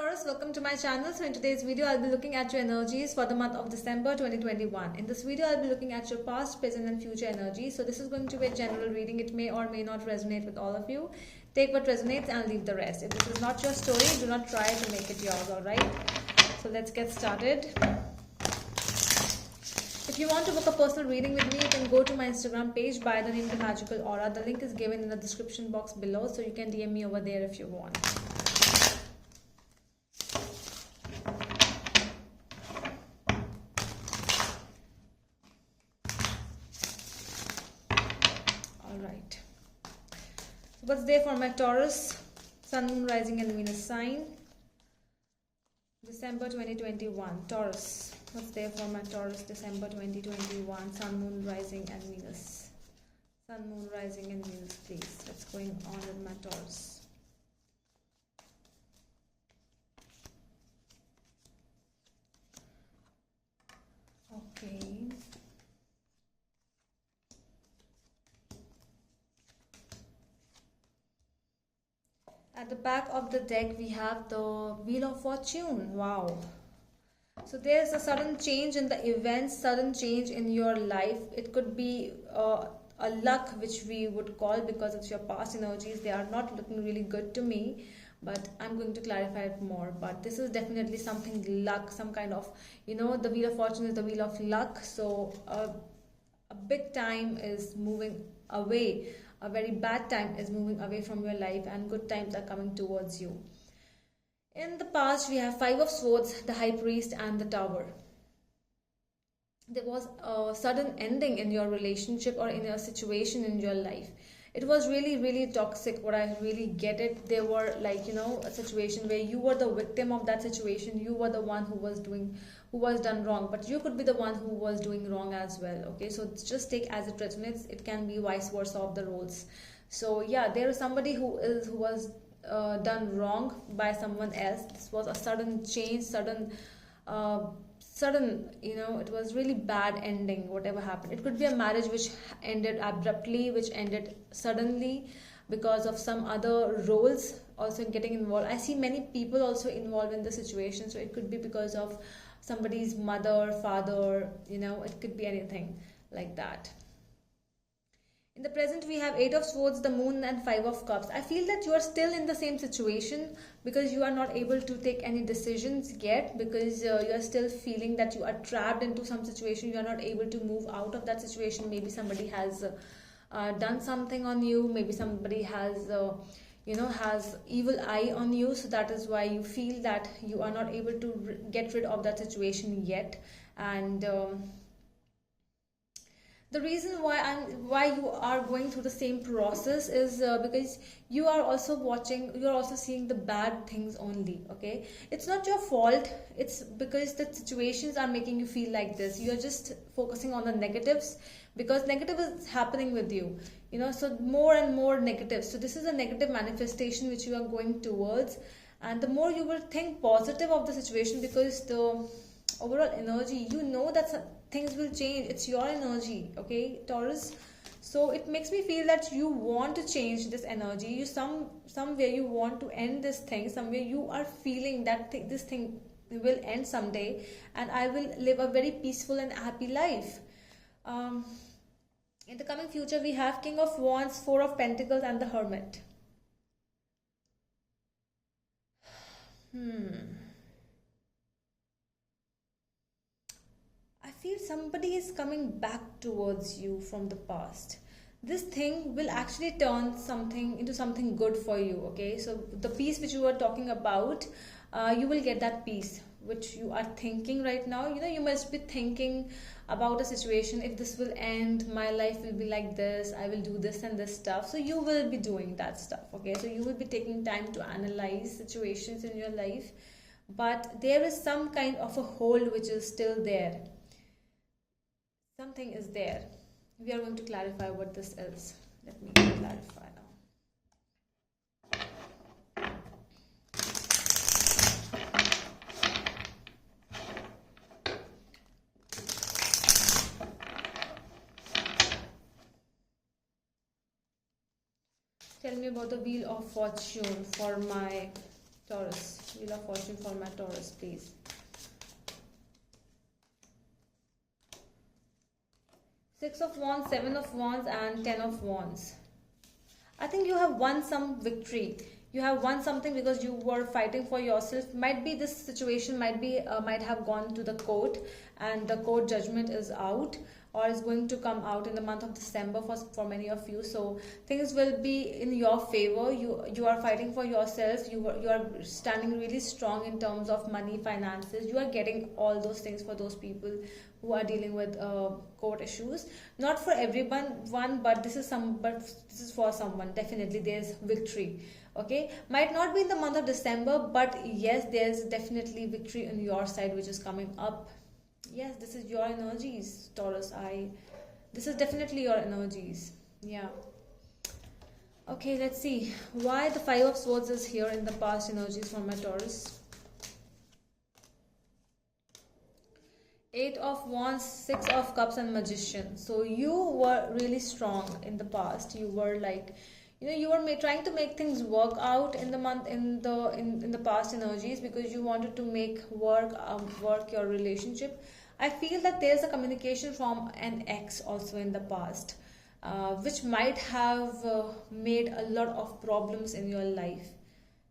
Taurus, welcome to my channel. So in today's video, I'll be looking at your energies for the month of December 2021. In this video, I'll be looking at your past, present and future energies. So this is going to be a general reading. It may or may not resonate with all of you. Take what resonates and leave the rest. If this is not your story, do not try to make it yours, alright? So let's get started. If you want to book a personal reading with me, you can go to my Instagram page by the name The Magical Aura. The link is given in the description box below, so you can DM me over there if you want. Alright. So what's there for my Taurus? Sun, Moon, Rising and Venus sign. December 2021. Taurus. What's there for my Taurus? December 2021. Sun, Moon, Rising and Venus. Sun, Moon, Rising and Venus, please. What's going on with my Taurus? Okay. At the back of the deck, we have the Wheel of Fortune. Wow. So there's a sudden change in the events, sudden change in your life. It could be a luck, which we would call, because of your past energies. They are not looking really good to me, but I'm going to clarify it more. But this is definitely something luck, some kind of, the Wheel of Fortune is the wheel of luck. So a big time is moving away. A very bad time is moving away from your life and good times are coming towards you. In the past, we have Five of Swords, the High Priest and the Tower. There was a sudden ending in your relationship or in a situation in your life. It was really, really toxic, what I really get it. There were a situation where you were the victim of that situation. You were the one who was done wrong, but you could be the one who was doing wrong as well. Okay, so just take as it resonates. It can be vice versa of the roles. So yeah, there is somebody who was done wrong by someone else. This was a sudden change, sudden, it was really bad ending, whatever happened. It could be a marriage which ended abruptly, which ended suddenly because of some other roles also getting involved. I see many people also involved in the situation, so it could be because of somebody's mother, father, it could be anything like that. In the present, we have Eight of Swords, the Moon and Five of Cups. I feel that you are still in the same situation because you are not able to take any decisions yet, because you are still feeling that you are trapped into some situation. You are not able to move out of that situation. Maybe somebody has done something on you. Maybe somebody has has evil eye on you. So that is why you feel that you are not able to get rid of that situation yet. And the reason why you are going through the same process is because you are also seeing the bad things only. Okay, it's not your fault. It's because the situations are making you feel like this. You are just focusing on the negatives because negative is happening with you, so more and more negative. So this is a negative manifestation which you are going towards, and the more you will think positive of the situation, because the overall energy, that things will change. It's your energy, okay, Taurus. So it makes me feel that you want to change this energy. You somewhere you want to end this thing. Somewhere you are feeling that this thing will end someday, and I will live a very peaceful and happy life. In the coming future, we have King of Wands, Four of Pentacles and the Hermit. I feel somebody is coming back towards you from the past. This thing will actually turn something into something good for you. Okay, so the peace which you were talking about, you will get that peace which you are thinking right now. You must be thinking about a situation. If this will end, my life will be like this, I will do this and this stuff. So you will be doing that stuff. Okay, so you will be taking time to analyze situations in your life, but there is some kind of a hold which is still there. Something is there. We are going to clarify what this is. Let me clarify now. Tell me about the Wheel of Fortune for my Taurus. Wheel of Fortune for my Taurus, please. Six of Wands, Seven of Wands, and Ten of Wands. I think you have won some victory. You have won something because you were fighting for yourself. Might be this situation might have gone to the court, and the court judgment is out, or is going to come out in the month of December for many of you. So things will be in your favor. You are fighting for yourself. You are standing really strong in terms of money, finances. You are getting all those things for those people who are dealing with court issues. Not for everyone, but this is for someone. Definitely there's victory. Okay, might not be in the month of December, but yes, there's definitely victory on your side which is coming up. Yes, this is your energies, Taurus. This is definitely your energies. Yeah. Okay, let's see why the Five of Swords is here in the past energies for my Taurus. Eight of Wands, Six of Cups, and Magician. So you were really strong in the past. You were like, you were trying to make things work out in the past energies, because you wanted to make work your relationship. I feel that there's a communication from an ex also in the past, which might have made a lot of problems in your life.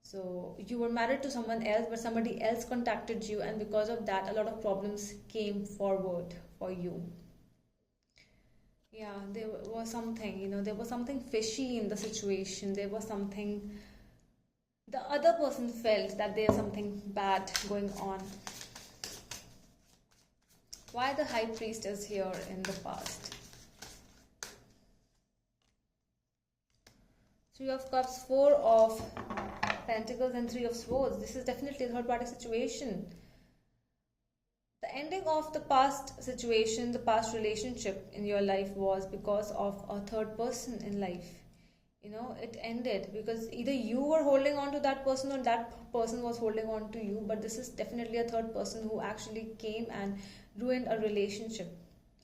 So you were married to someone else, but somebody else contacted you, and because of that, a lot of problems came forward for you. Yeah, there was something, there was something fishy in the situation. There was something, the other person felt that there's something bad going on. Why the High Priest is here in the past? Three of Cups, Four of Pentacles, and Three of Swords. This is definitely a third party situation. The ending of the past situation, the past relationship in your life was because of a third person in life. It ended because either you were holding on to that person, or that person was holding on to you. But this is definitely a third person who actually came and ruined a relationship.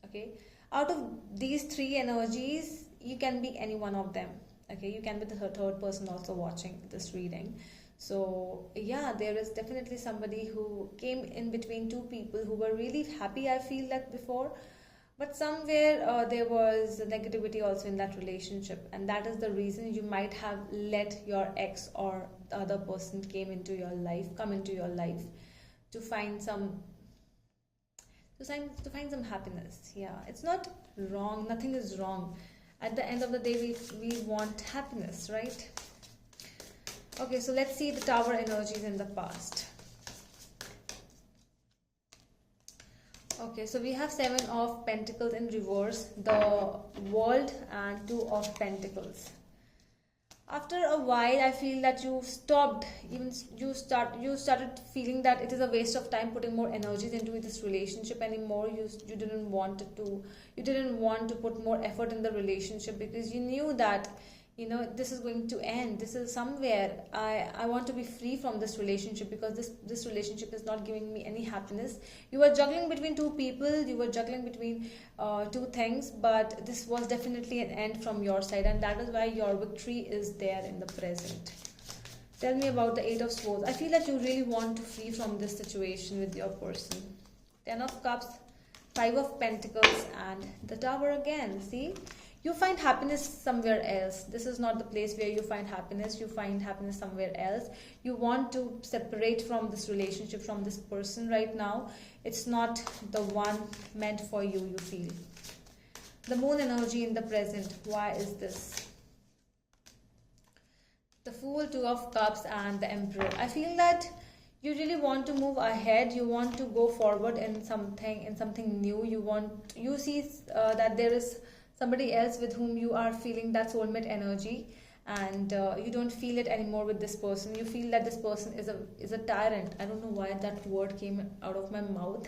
Okay, out of these three energies, you can be any one of them. Okay, you can be the third person also watching this reading. So yeah, there is definitely somebody who came in between two people who were really happy, I feel like, before, but somewhere there was negativity also in that relationship, and that is the reason you might have let your ex or the other person come into your life to find some happiness. Yeah, it's not wrong, nothing is wrong. At the end of the day, we want happiness, right? Okay, so let's see the Tower energies in the past. Okay, so we have Seven of Pentacles in reverse, the World, and Two of Pentacles. After a while, I feel that you started feeling that it is a waste of time putting more energies into this relationship anymore. You didn't want to put more effort in the relationship, because you knew that this is going to end. This is somewhere I want to be free from this relationship, because this relationship is not giving me any happiness. You were juggling between two people, you were juggling between two things, but this was definitely an end from your side, and that is why your victory is there in the present. Tell me about the Eight of Swords. I feel that you really want to free from this situation with your person. Ten of Cups, Five of Pentacles, and the Tower again. See, you find happiness somewhere else. This is not the place where you find happiness. You find happiness somewhere else. You want to separate from this relationship, from this person right now. It's not the one meant for you, you feel. The Moon energy in the present. Why is this? The Fool, Two of Cups, and the Emperor. I feel that you really want to move ahead. You want to go forward in something new. You see that there is somebody else with whom you are feeling that soulmate energy, and you don't feel it anymore with this person. You feel that this person is a tyrant. I don't know why that word came out of my mouth,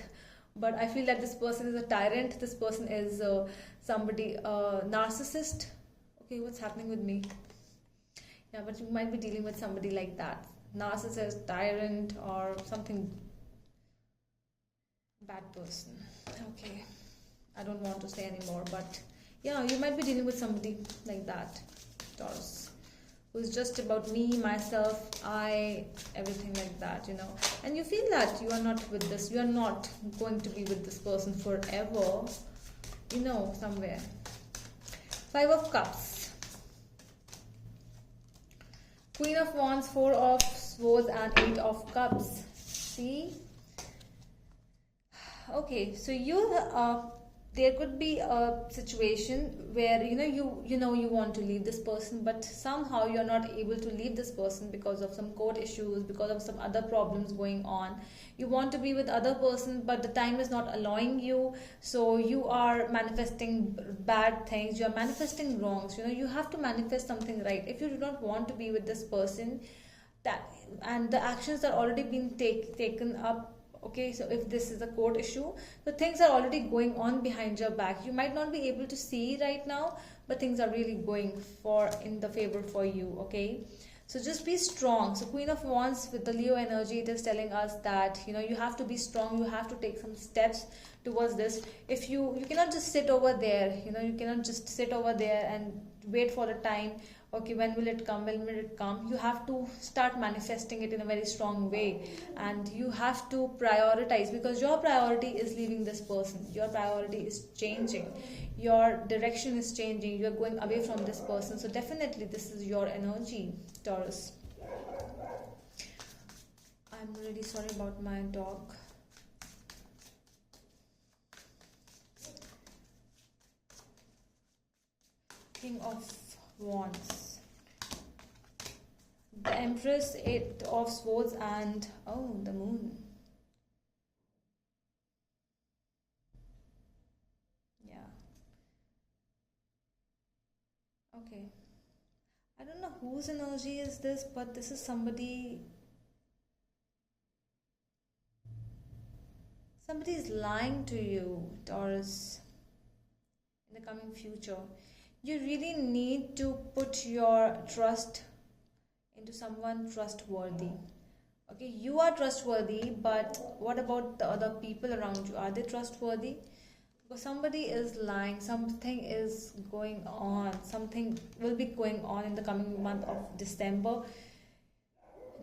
but I feel that this person is a tyrant. This person is somebody narcissist. Okay, what's happening with me? Yeah, but you might be dealing with somebody like that, narcissist, tyrant, or something bad person. Okay, I don't want to say anymore, but yeah, you might be dealing with somebody like that, Taurus. who's just about me, myself, I, everything like that, and you feel that you are not with this, you are not going to be with this person forever, somewhere. Five of Cups, Queen of Wands, Four of Swords, and Eight of Cups. See, okay, so there could be a situation where you want to leave this person, but somehow you're not able to leave this person because of some court issues, because of some other problems going on. You want to be with other person, but the time is not allowing you, so you are manifesting bad things, you are manifesting wrongs. You have to manifest something right. If you do not want to be with this person, that and the actions are already being taken up. Okay, so if this is a court issue, so things are already going on behind your back. You might not be able to see right now, but things are really going in the favor for you. Okay, so just be strong. So Queen of Wands with the Leo energy, it is telling us that you have to be strong, you have to take some steps towards this. If you cannot just sit over there, you cannot just sit over there and wait for the time. Okay, when will it come, you have to start manifesting it in a very strong way, and you have to prioritize, because your priority is leaving this person, your priority is changing, your direction is changing, you're going away from this person. So definitely this is your energy, Taurus. I'm really sorry about my dog. King of Wands, the Empress, Eight of Swords, and the Moon. Yeah. Okay. I don't know whose energy is this, but this is somebody is lying to you, Taurus, in the coming future. You really need to put your trust into someone trustworthy. Okay, you are trustworthy, but what about the other people around you? Are they trustworthy? Because somebody is lying, something is going on, something will be going on in the coming month of December.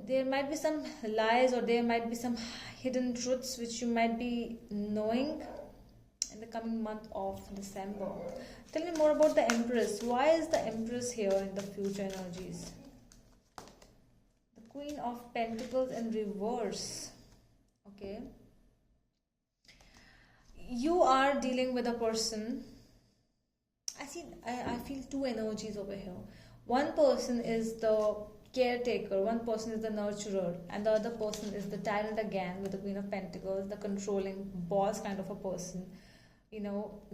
There might be some lies, or there might be some hidden truths which you might be knowing in the coming month of December. Tell me more about the Empress. Why is the Empress here in the future energies? The Queen of Pentacles in reverse. Okay. You are dealing with a person. I feel two energies over here. One person is the caretaker, one person is the nurturer, and the other person is the tyrant again, with the Queen of Pentacles, the controlling boss kind of a person.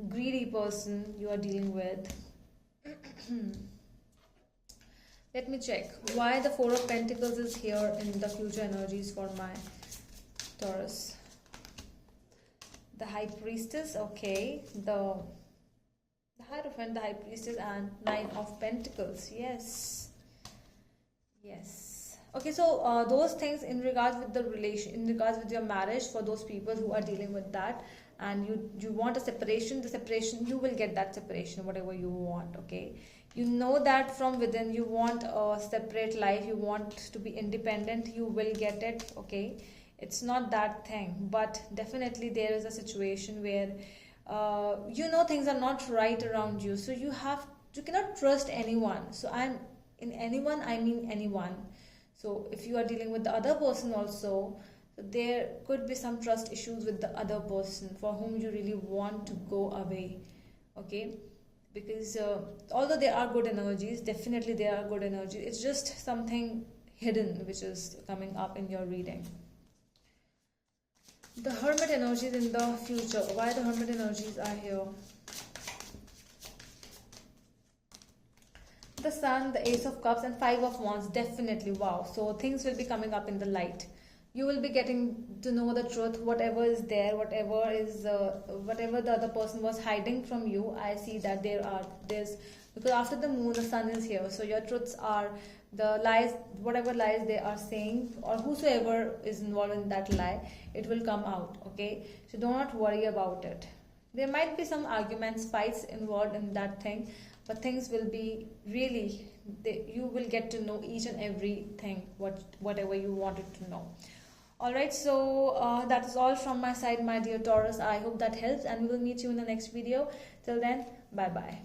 Greedy person you are dealing with. Let me check why the Four of Pentacles is here in the future energies for my Taurus. The High Priestess, okay, the Hierophant, the High Priestess, and Nine of Pentacles. Yes. Okay, so those things in regards with the relation, in regards with your marriage, for those people who are dealing with that, and you want a separation, you will get that separation, whatever you want. Okay, you know that from within you want a separate life, you want to be independent, you will get it. Okay, it's not that thing, but definitely there is a situation where things are not right around you, so you cannot trust anyone. So I mean anyone. So if you are dealing with the other person also, there could be some trust issues with the other person for whom you really want to go away. Okay, because although there are good energies, definitely there are good energies, it's just something hidden which is coming up in your reading. The Hermit energies in the future. Why the Hermit energies are here? The Sun, the Ace of Cups, and Five of Wands. Definitely, wow. So things will be coming up in the light. You will be getting to know the truth, whatever is there, whatever the other person was hiding from you. I see that there's because after the moon, the sun is here. So your truths are the lies, whatever lies they are saying, or whosoever is involved in that lie, it will come out. Okay, so do not worry about it. There might be some arguments, fights involved in that thing, but things will be really, you will get to know each and everything, whatever you wanted to know. All right, so that is all from my side, my dear Taurus. I hope that helps, and we will meet you in the next video. Till then, bye bye.